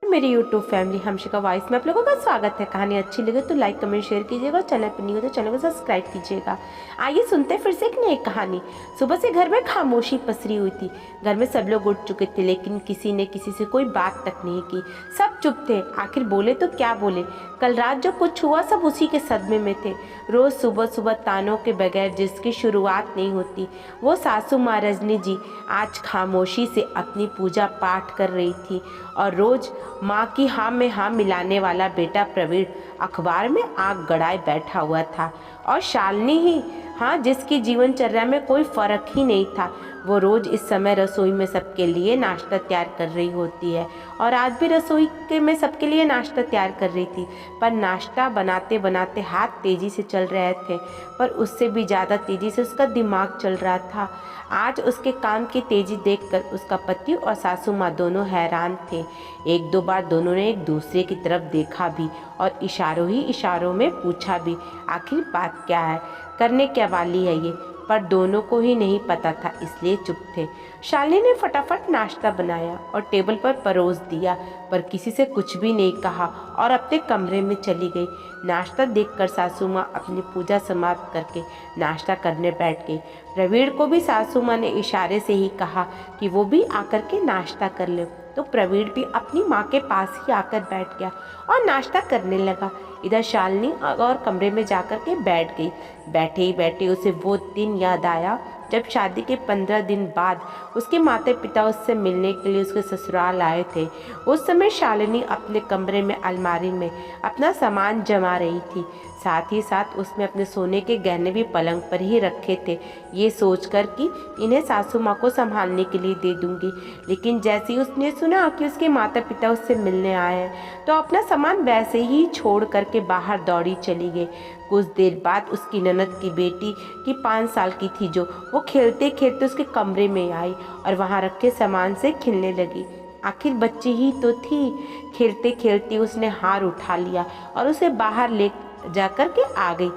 मेरी YouTube family हमशिका voice में आप लोगों का स्वागत है। कहानी अच्छी लगे तो लाइक कमेंट शेयर कीजिएगा, चैनल पर नहीं हो तो चैनल को सब्सक्राइब कीजिएगा। आइए सुनते हैं फिर से एक नई कहानी। सुबह से घर में खामोशी पसरी हुई थी। घर में सब लोग उठ चुके थे, लेकिन किसी ने किसी से कोई बात तक नहीं की। सब चुप थे। आखिर बोले तो क्या बोले। कल रात जो कुछ हुआ सब उसी के सदमे में थे। रोज सुबह सुबह तानों के बगैर जिसकी शुरुआत नहीं होती, वो सासू माँ रजनी जी आज खामोशी से अपनी पूजा पाठ कर रही थी। और रोज माँ की हाँ में हाँ मिलाने वाला बेटा प्रवीण अखबार में आग गड़ाए बैठा हुआ था। और शालिनी ही हाँ, जिसकी जीवनचर्या में कोई फर्क ही नहीं था, वो रोज इस समय रसोई में सबके लिए नाश्ता तैयार कर रही होती है। और आज भी रसोई के में सबके लिए नाश्ता तैयार कर रही थी। पर नाश्ता बनाते बनाते हाथ तेजी से चल रहे थे, पर उससे भी ज़्यादा तेजी से उसका दिमाग चल रहा था। आज उसके काम की तेजी देखकर उसका पति और सासू माँ दोनों हैरान थे। एक दो बार दोनों ने एक दूसरे की तरफ देखा भी और इशारों ही इशारों में पूछा भी, आखिर बात क्या है, करने क्या वाली है ये। पर दोनों को ही नहीं पता था, इसलिए चुप थे। शालिनी ने फटाफट नाश्ता बनाया और टेबल पर परोस दिया, पर किसी से कुछ भी नहीं कहा और अपने कमरे में चली गई। नाश्ता देखकर सासू माँ अपनी पूजा समाप्त करके नाश्ता करने बैठ गई। प्रवीण को भी सासू माँ ने इशारे से ही कहा कि वो भी आकर के नाश्ता कर ले, तो प्रवीण भी अपनी माँ के पास ही आकर बैठ गया और नाश्ता करने लगा। इधर शालिनी और कमरे में जाकर के बैठ गई। बैठे ही बैठे उसे वो दिन याद आया जब शादी के 15 दिन बाद उसके माता पिता उससे मिलने के लिए उसके ससुराल आए थे। उस समय शालिनी अपने कमरे में अलमारी में अपना सामान जमा रही थी। साथ ही साथ उसने अपने सोने के गहने भी पलंग पर ही रखे थे, ये सोचकर कि इन्हें सासू माँ को संभालने के लिए दे दूंगी। लेकिन जैसे ही उसने सुना कि उसके माता पिता उससे मिलने आए हैं, तो अपना सामान वैसे ही छोड़ करके बाहर दौड़ी चली गई। कुछ देर बाद उसकी ननद की बेटी की 5 साल की थी, जो वो खेलते खेलते उसके कमरे में आई और वहाँ रखे सामान से खेलने लगी। आखिर बच्ची ही तो थी। खेलते खेलते उसने हार उठा लिया और उसे बाहर ले जाकर के आ गई।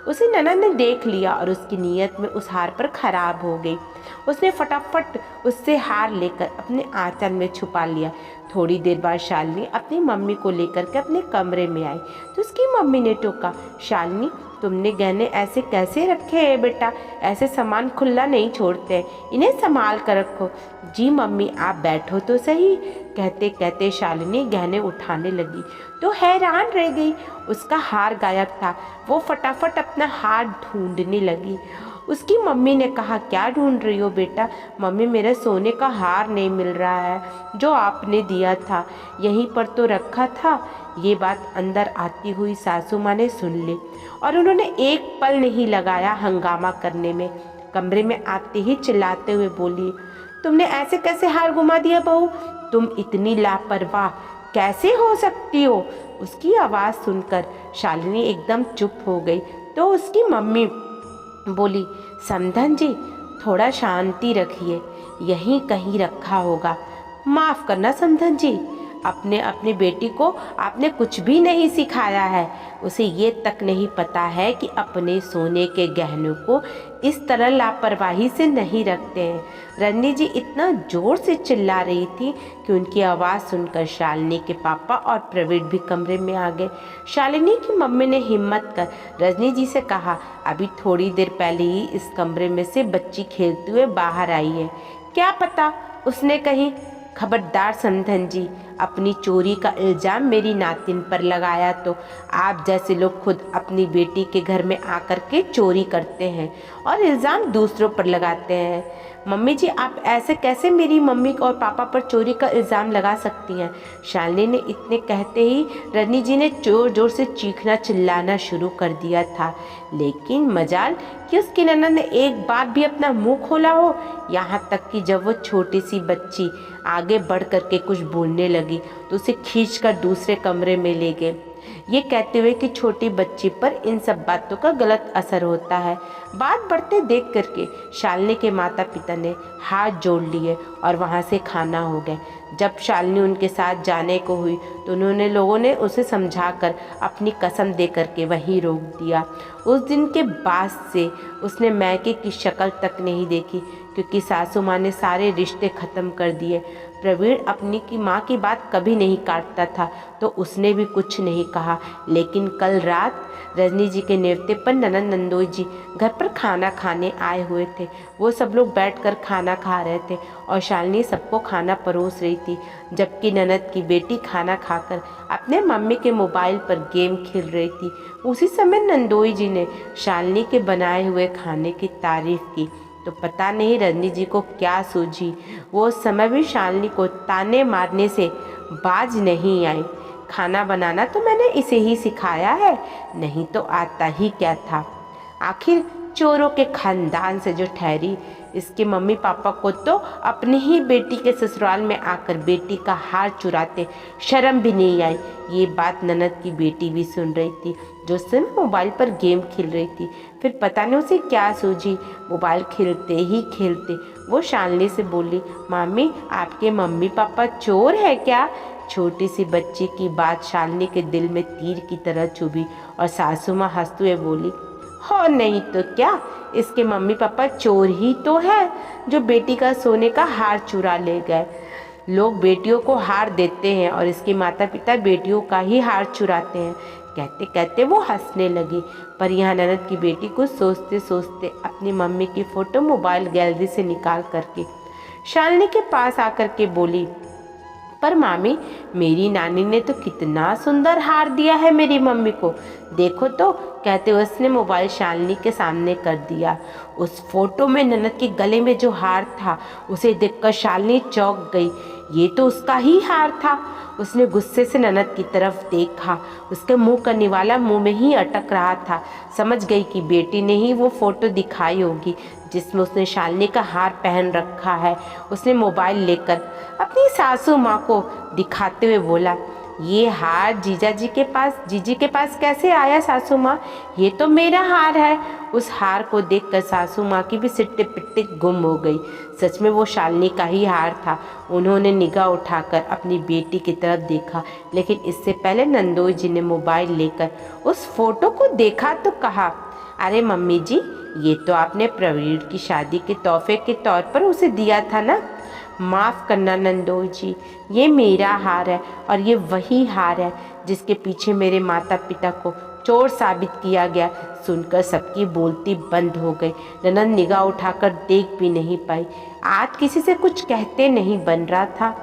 उसे ननद ने देख लिया और उसकी नीयत में उस हार पर खराब हो गई। उसने फटाफट उससे हार लेकर अपने आंचल में छुपा लिया। थोड़ी देर बाद शालिनी अपनी मम्मी को लेकर के अपने कमरे में आई, तो उसकी मम्मी ने टोका, शालिनी तुमने गहने ऐसे कैसे रखे हैं बेटा, ऐसे सामान खुला नहीं छोड़ते हैं, इन्हें संभाल कर रखो। जी मम्मी आप बैठो तो सही, कहते कहते शालिनी गहने उठाने लगी तो हैरान रह गई। उसका हार गायब था। वो फटाफट अपना हार ढूंढने लगी। उसकी मम्मी ने कहा, क्या ढूंढ रही हो बेटा? मम्मी मेरा सोने का हार नहीं मिल रहा है जो आपने दिया था, यहीं पर तो रखा था। ये बात अंदर आती हुई सासू माँ ने सुन ली और उन्होंने एक पल नहीं लगाया हंगामा करने में। कमरे में आते ही चिल्लाते हुए बोली, तुमने ऐसे कैसे हार गुमा दिया बहू? तुम इतनी लापरवाह कैसे हो सकती हो? उसकी आवाज़ सुनकर शालिनी एकदम चुप हो गई। तो उसकी मम्मी बोली, समधन जी थोड़ा शांति रखिए, यहीं कहीं रखा होगा। माफ़ करना समधन जी, अपनी बेटी को आपने कुछ भी नहीं सिखाया है। उसे ये तक नहीं पता है कि अपने सोने के गहनों को इस तरह लापरवाही से नहीं रखते हैं। रजनी जी इतना ज़ोर से चिल्ला रही थी कि उनकी आवाज़ सुनकर शालिनी के पापा और प्रवीण भी कमरे में आ गए। शालिनी की मम्मी ने हिम्मत कर रजनी जी से कहा, अभी थोड़ी देर पहले ही इस कमरे में से बच्ची खेलते हुए बाहर आई है, क्या पता उसने कहीं। खबरदार समधन जी, अपनी चोरी का इल्ज़ाम मेरी नातिन पर लगाया तो आप जैसे लोग खुद अपनी बेटी के घर में आकर के चोरी करते हैं और इल्ज़ाम दूसरों पर लगाते हैं। मम्मी जी आप ऐसे कैसे मेरी मम्मी और पापा पर चोरी का इल्ज़ाम लगा सकती हैं? शालिनी ने इतने कहते ही रजनी जी ने जोर जोर से चीखना चिल्लाना शुरू कर दिया था। लेकिन मजाल कि उसकी ननद ने एक बार भी अपना मुंह खोला हो। यहाँ तक कि जब वो छोटी सी बच्ची आगे बढ़ कर के कुछ बोलने लगी तो उसे खींचकर दूसरे कमरे में ले गए, ये कहते हुए कि छोटी बच्ची पर इन सब बातों का गलत असर होता है। बात बढ़ते देख करके शालिनी के माता पिता ने हाथ जोड़ लिए और वहाँ से खाना हो गए। जब शालिनी उनके साथ जाने को हुई तो उन्होंने लोगों ने उसे समझाकर अपनी कसम दे करके वहीं रोक दिया। उस दिन के बाद से उसने मैके की शक्ल तक नहीं देखी, क्योंकि सासू माँ ने सारे रिश्ते ख़त्म कर दिए। प्रवीण अपनी की माँ की बात कभी नहीं काटता था, तो उसने भी कुछ नहीं कहा। लेकिन कल रात रजनी जी के नेवते पर ननद नंदोई जी घर पर खाना खाने आए हुए थे। वो सब लोग बैठकर खाना खा रहे थे और शालिनी सबको खाना परोस रही थी, जबकि ननद की बेटी खाना खाकर अपने मम्मी के मोबाइल पर गेम खेल रही थी। उसी समय नंदोई जी ने शालिनी के बनाए हुए खाने की तारीफ की, तो पता नहीं रजनी जी को क्या सूझी, वो उस समय भी शालिनी को ताने मारने से बाज नहीं आई। खाना बनाना तो मैंने इसे ही सिखाया है, नहीं तो आता ही क्या था। आखिर चोरों के खानदान से जो ठहरी, इसके मम्मी पापा को तो अपनी ही बेटी के ससुराल में आकर बेटी का हार चुराते शर्म भी नहीं आई। ये बात ननद की बेटी भी सुन रही थी, जो उस समय मोबाइल पर गेम खेल रही थी। फिर पता नहीं उसे क्या सूझी, मोबाइल खेलते ही खेलते वो शालिनी से बोली, मामी आपके मम्मी पापा चोर है क्या? छोटी सी बच्ची की बात शालिनी के दिल में तीर की तरह चुभी और सासू माँ हंसते हुए बोली, हो नहीं तो क्या, इसके मम्मी पापा चोर ही तो है, जो बेटी का सोने का हार चुरा ले गए। लोग बेटियों को हार देते हैं और इसके माता पिता बेटियों का ही हार चुराते हैं। कहते कहते वो हंसने लगी, पर यहाँ ननद की बेटी कुछ सोचते सोचते अपनी मम्मी की फ़ोटो मोबाइल गैलरी से निकाल करके शालिनी के पास आकर के बोली, पर मामी मेरी नानी ने तो कितना सुंदर हार दिया है मेरी मम्मी को, देखो तो। कहते उसने मोबाइल शालिनी के सामने कर दिया। उस फोटो में ननद के गले में जो हार था उसे देखकर शालिनी चौंक गई, ये तो उसका ही हार था। उसने गुस्से से ननद की तरफ देखा, उसके मुंह का निवाला मुंह में ही अटक रहा था। समझ गई कि बेटी ने ही वो फोटो दिखाई होगी जिसमें उसने शालिनी का हार पहन रखा है। उसने मोबाइल लेकर अपनी सासू माँ को दिखाते हुए बोला, ये हार जीजी के पास कैसे आया सासू माँ? ये तो मेरा हार है। उस हार को देखकर सासू माँ की भी सिट्टे पिट्टे गुम हो गई। सच में वो शालिनी का ही हार था। उन्होंने निगाह उठाकर अपनी बेटी की तरफ देखा, लेकिन इससे पहले नंदोई जी ने मोबाइल लेकर उस फोटो को देखा तो कहा, अरे मम्मी जी, ये तो आपने प्रवीण की शादी के तोहफे के तौर पर उसे दिया था ना। माफ़ करना नंदोई जी, ये मेरा हार है और ये वही हार है जिसके पीछे मेरे माता पिता को चोर साबित किया गया। सुनकर सबकी बोलती बंद हो गई। ननद निगाह उठाकर देख भी नहीं पाई। आज किसी से कुछ कहते नहीं बन रहा था।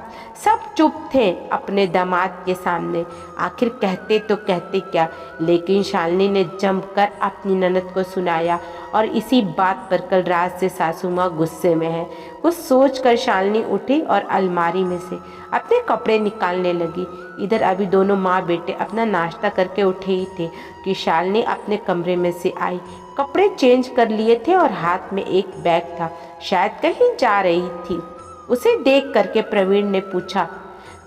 सब चुप थे अपने दामाद के सामने। आखिर कहते तो कहते क्या, लेकिन शालिनी ने जमकर अपनी ननद को सुनाया और इसी बात पर कल रात से सासू माँ गुस्से में है। कुछ सोचकर शालिनी उठी और अलमारी में से अपने कपड़े निकालने लगी। इधर अभी दोनों माँ बेटे अपना नाश्ता करके उठे ही थे कि शालिनी अपने कमरे में से आई। कपड़े चेंज कर लिए थे और हाथ में एक बैग था, शायद कहीं जा रही थी। उसे देख करके प्रवीण ने पूछा,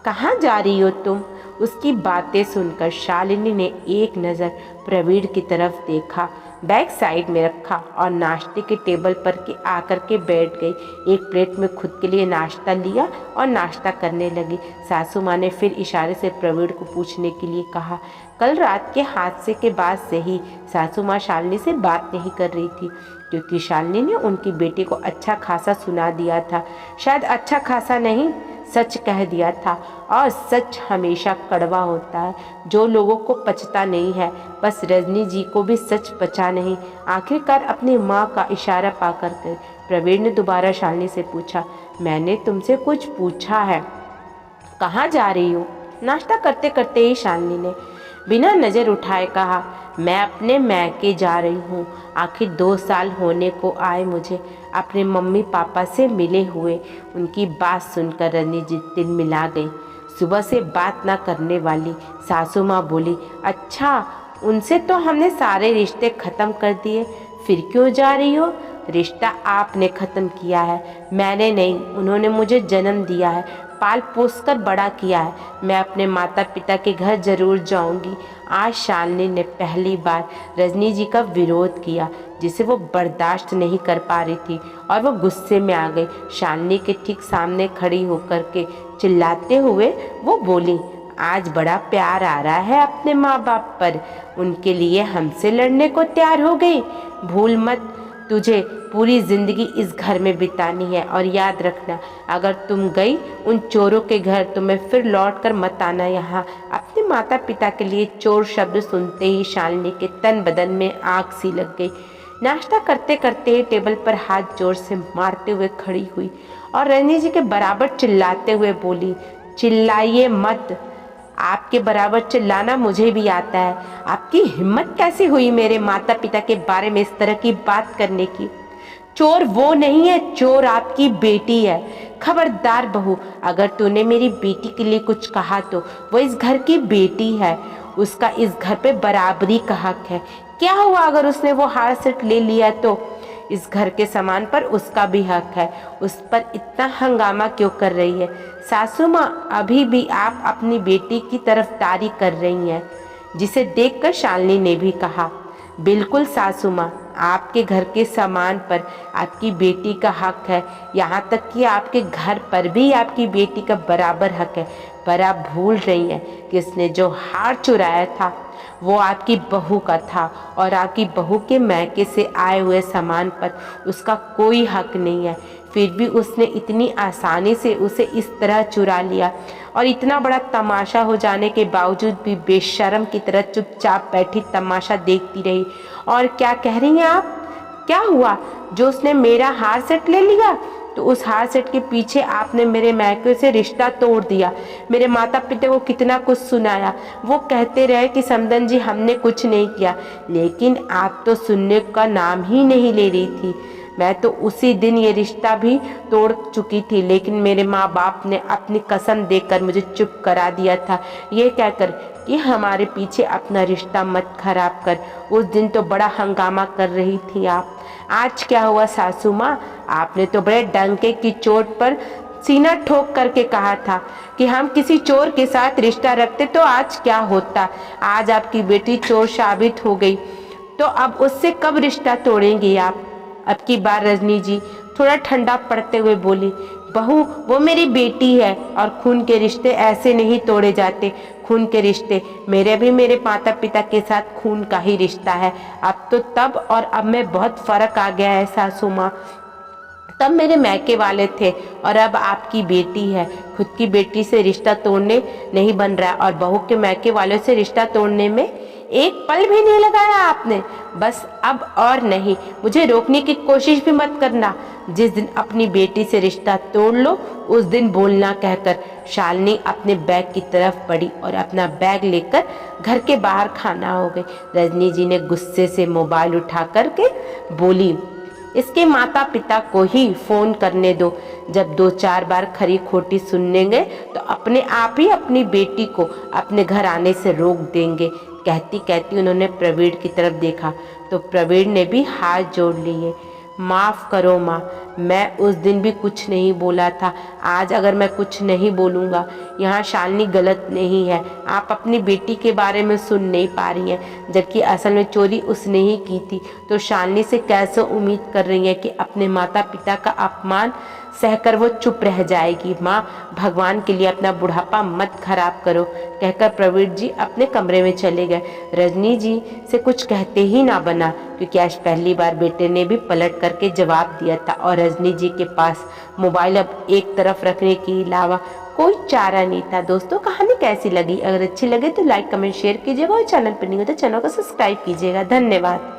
कहाँ जा रही हो तुम? उसकी बातें सुनकर शालिनी ने एक नज़र प्रवीण की तरफ देखा, बैग साइड में रखा और नाश्ते के टेबल पर के आकर के बैठ गई। एक प्लेट में खुद के लिए नाश्ता लिया और नाश्ता करने लगी। सासू माँ ने फिर इशारे से प्रवीण को पूछने के लिए कहा। कल रात के हादसे के बाद से ही सासू माँ शालिनी से बात नहीं कर रही थी, क्योंकि शालिनी ने उनकी बेटी को अच्छा खासा सुना दिया था। शायद अच्छा खासा नहीं, सच कह दिया था, और सच हमेशा कड़वा होता है जो लोगों को पचता नहीं है। बस रजनी जी को भी सच पचा नहीं। आखिरकार अपनी माँ का इशारा पाकर प्रवीण ने दोबारा शालिनी से पूछा, मैंने तुमसे कुछ पूछा है, कहाँ जा रही हो? नाश्ता करते करते ही शालिनी ने बिना नज़र उठाए कहा, मैं अपने मैके जा रही हूँ। आखिर 2 साल होने को आए मुझे अपने मम्मी पापा से मिले हुए। उनकी बात सुनकर रजनी जी दिल मिला गई। सुबह से बात ना करने वाली सासू माँ बोली, अच्छा उनसे तो हमने सारे रिश्ते ख़त्म कर दिए, फिर क्यों जा रही हो? रिश्ता आपने ख़त्म किया है, मैंने नहीं। उन्होंने मुझे जन्म दिया है, पाल पोस कर बड़ा किया है। मैं अपने माता पिता के घर ज़रूर जाऊंगी। आज शालिनी ने पहली बार रजनी जी का विरोध किया, जिसे वो बर्दाश्त नहीं कर पा रही थी, और वो गुस्से में आ गई। शालिनी के ठीक सामने खड़ी होकर के चिल्लाते हुए वो बोली, आज बड़ा प्यार आ रहा है अपने माँ बाप पर, उनके लिए हमसे लड़ने को तैयार हो गई। भूल मत, तुझे पूरी ज़िंदगी इस घर में बितानी है और याद रखना, अगर तुम गई उन चोरों के घर तो मैं फिर लौट कर मत आना यहाँ। अपने माता पिता के लिए चोर शब्द सुनते ही शालिनी के तन बदन में आग सी लग गई। नाश्ता करते करते टेबल पर हाथ जोर से मारते हुए खड़ी हुई और रजनी जी के बराबर चिल्लाते हुए बोली, चिल्लाइए मत, आपके बराबर चिल्लाना मुझे भी आता है। आपकी हिम्मत कैसी हुई मेरे माता पिता के बारे में इस तरह की बात करने की? चोर वो नहीं है, चोर आपकी बेटी है। खबरदार बहू, अगर तूने मेरी बेटी के लिए कुछ कहा तो वो इस घर की बेटी है, उसका इस घर पे बराबरी का हक है। क्या हुआ अगर उसने वो हार सेट ले लिया तो? इस घर के सामान पर उसका भी हक है। उस पर इतना हंगामा क्यों कर रही है? सासू माँ, अभी भी आप अपनी बेटी की तरफदारी कर रही हैं, जिसे देखकर शालिनी ने भी कहा, बिल्कुल सासू माँ, आपके घर के सामान पर आपकी बेटी का हक है, यहाँ तक कि आपके घर पर भी आपकी बेटी का बराबर हक है। पर आप भूल रही हैं कि उसने जो हार चुराया था वो आपकी बहू का था और आपकी बहू के मैके से आए हुए सामान पर उसका कोई हक नहीं है। फिर भी उसने इतनी आसानी से उसे इस तरह चुरा लिया और इतना बड़ा तमाशा हो जाने के बावजूद भी बेशर्म की तरह चुपचाप बैठी तमाशा देखती रही। और क्या कह रही हैं आप? क्या हुआ? जो उसने मेरा हार सेट ले लिया तो उस हार सेट के पीछे आपने मेरे मैके से रिश्ता तोड़ दिया। मेरे माता पिता को कितना कुछ सुनाया, वो कहते रहे कि समदन जी हमने कुछ नहीं किया, लेकिन आप तो सुनने का नाम ही नहीं ले रही थी। मैं तो उसी दिन ये रिश्ता भी तोड़ चुकी थी, लेकिन मेरे माँ बाप ने अपनी कसम देकर मुझे चुप करा दिया था, ये कहकर कि हमारे पीछे अपना रिश्ता मत खराब कर। उस दिन तो बड़ा हंगामा कर रही थी आप। आज क्या हुआ सासू माँ? आपने तो बड़े डंके की चोट पर सीना ठोक करके कहा था कि हम किसी चोर के साथ रिश्ता रखते तो आज क्या होता। आज आपकी बेटी चोर साबित हो गई तो अब उससे कब रिश्ता तोड़ेंगी आप? अब की बार रजनी जी थोड़ा ठंडा पड़ते हुए बोली, बहू वो मेरी बेटी है और खून के रिश्ते ऐसे नहीं तोड़े जाते। खून के रिश्ते, मेरे भी मेरे माता पिता के साथ खून का ही रिश्ता है। अब तो तब और अब में बहुत फर्क आ गया है सासू माँ। तब मेरे मैके वाले थे और अब आपकी बेटी है। खुद की बेटी से रिश्ता तोड़ने नहीं बन रहा और बहू के मैके वालों से रिश्ता तोड़ने में एक पल भी नहीं लगाया आपने। बस अब और नहीं, मुझे रोकने की कोशिश भी मत करना। जिस दिन अपनी बेटी से रिश्ता तोड़ लो उस दिन बोलना, कहकर शालिनी अपने बैग की तरफ बढ़ी और अपना बैग लेकर घर के बाहर खाना हो गई। रजनी जी ने गुस्से से मोबाइल उठा करके बोली, इसके माता पिता को ही फ़ोन करने दो। जब 2-4 बार खरी खोटी सुनने गए तो अपने आप ही अपनी बेटी को अपने घर आने से रोक देंगे। कहती कहती उन्होंने प्रवीण की तरफ देखा तो प्रवीण ने भी हाथ जोड़ लिए। माफ़ करो माँ, मैं उस दिन भी कुछ नहीं बोला था। आज अगर मैं कुछ नहीं बोलूँगा, यहाँ शालिनी गलत नहीं है। आप अपनी बेटी के बारे में सुन नहीं पा रही हैं, जबकि असल में चोरी उसने ही की थी। तो शालिनी से कैसे उम्मीद कर रही हैं कि अपने माता पिता का अपमान सहकर वो चुप रह जाएगी? माँ, भगवान के लिए अपना बुढ़ापा मत खराब करो, कहकर प्रवीण जी अपने कमरे में चले गए। रजनी जी से कुछ कहते ही ना बना, क्योंकि आज पहली बार बेटे ने भी पलट करके जवाब दिया था और रजनी जी के पास मोबाइल अब एक तरफ रखने के अलावा कोई चारा नहीं था। दोस्तों, कहानी कैसी लगी? अगर अच्छी लगे तो लाइक कमेंट शेयर कीजिएगा और चैनल पर नहीं हो तो चैनल को सब्सक्राइब कीजिएगा। धन्यवाद।